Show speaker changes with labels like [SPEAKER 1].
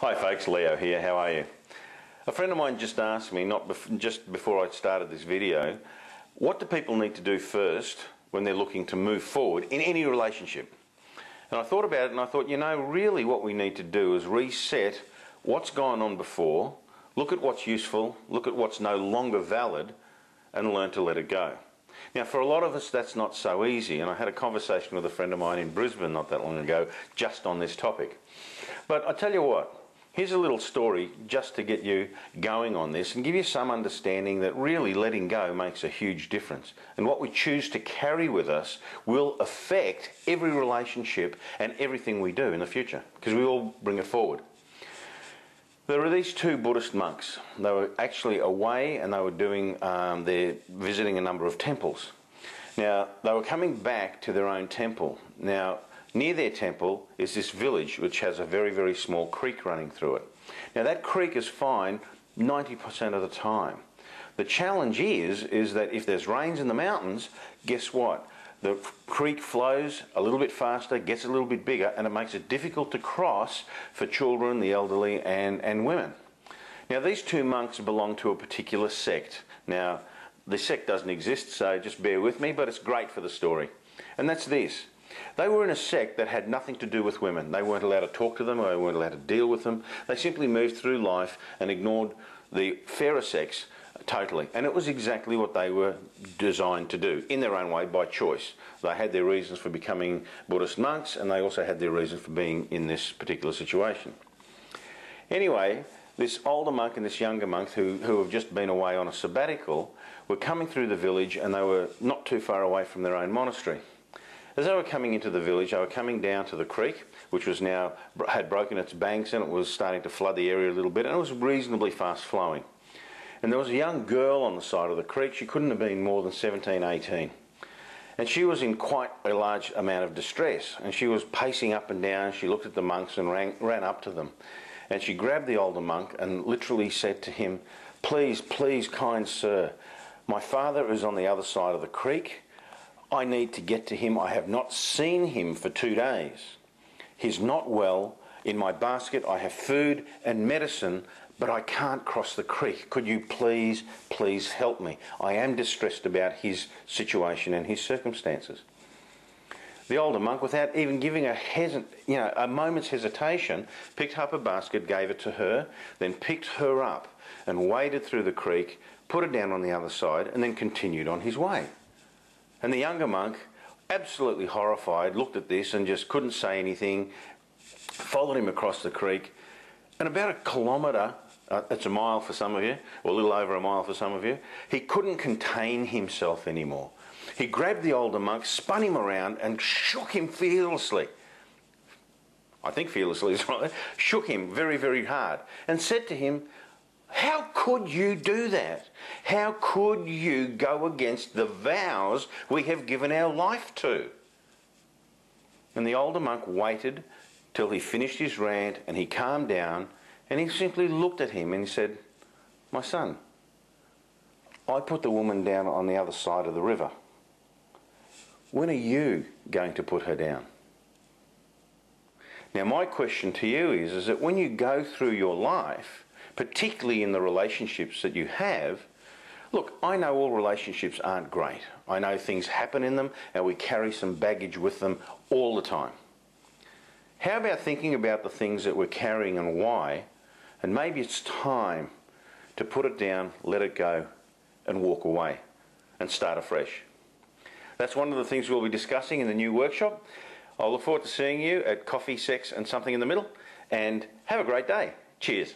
[SPEAKER 1] Hi folks, Leo here, how are you? A friend of mine just asked me, just before I started this video, what do people need to do first when they're looking to move forward in any relationship? And I thought about it and I thought, really what we need to do is reset what's gone on before, look at what's useful, look at what's no longer valid, and learn to let it go. Now, for a lot of us, that's not so easy, and I had a conversation with a friend of mine in Brisbane not that long ago just on this topic. But I tell you what, here's a little story just to get you going on this and give you some understanding that really letting go makes a huge difference. And what we choose to carry with us will affect every relationship and everything we do in the future, because we all bring it forward. There were these two Buddhist monks. They were actually away and they were visiting a number of temples. Now, they were coming back to their own temple. Now, near their temple is this village which has a very, very small creek running through it. Now, that creek is fine 90% of the time. The challenge is that if there's rains in the mountains, guess what? The creek flows a little bit faster, gets a little bit bigger, and it makes it difficult to cross for children, the elderly, and women. Now, these two monks belong to a particular sect. Now, the sect doesn't exist, so just bear with me, but it's great for the story. And that's this. They were in a sect that had nothing to do with women. They weren't allowed to talk to them, or they weren't allowed to deal with them. They simply moved through life and ignored the fairer sex totally. And it was exactly what they were designed to do, in their own way, by choice. They had their reasons for becoming Buddhist monks, and they also had their reasons for being in this particular situation. Anyway, this older monk and this younger monk, who have just been away on a sabbatical, were coming through the village, and they were not too far away from their own monastery. As they were coming into the village, they were coming down to the creek, which was now had broken its banks, and it was starting to flood the area a little bit, and it was reasonably fast flowing. And there was a young girl on the side of the creek. She couldn't have been more than 17, 18. And she was in quite a large amount of distress. And she was pacing up and down. She looked at the monks and ran up to them. And she grabbed the older monk and literally said to him, "Please, please, kind sir, my father is on the other side of the creek. I need to get to him. I have not seen him for 2 days. He's not well. In my basket I have food and medicine, but I can't cross the creek. Could you please, please help me? I am distressed about his situation and his circumstances." The older monk, without even giving a moment's hesitation, picked up a basket, gave it to her, then picked her up and waded through the creek, put her down on the other side, and then continued on his way. And the younger monk, absolutely horrified, looked at this and just couldn't say anything, followed him across the creek, and about 1 kilometre, it's a mile for some of you, or a little over a mile for some of you, he couldn't contain himself anymore. He grabbed the older monk, spun him around and shook him fearlessly. I think fearlessly is right. Shook him very, very hard and said to him, "How could you do that? How could you go against the vows we have given our life to?" And the older monk waited till he finished his rant and he calmed down, and he simply looked at him and he said, "My son, I put the woman down on the other side of the river. When are you going to put her down?" Now, my question to you is that when you go through your life, particularly in the relationships that you have, look, I know all relationships aren't great. I know things happen in them and we carry some baggage with them all the time. How about thinking about the things that we're carrying and why, and maybe it's time to put it down, let it go, and walk away and start afresh. That's one of the things we'll be discussing in the new workshop. I'll look forward to seeing you at Coffee, Sex and Something in the Middle, and have a great day. Cheers.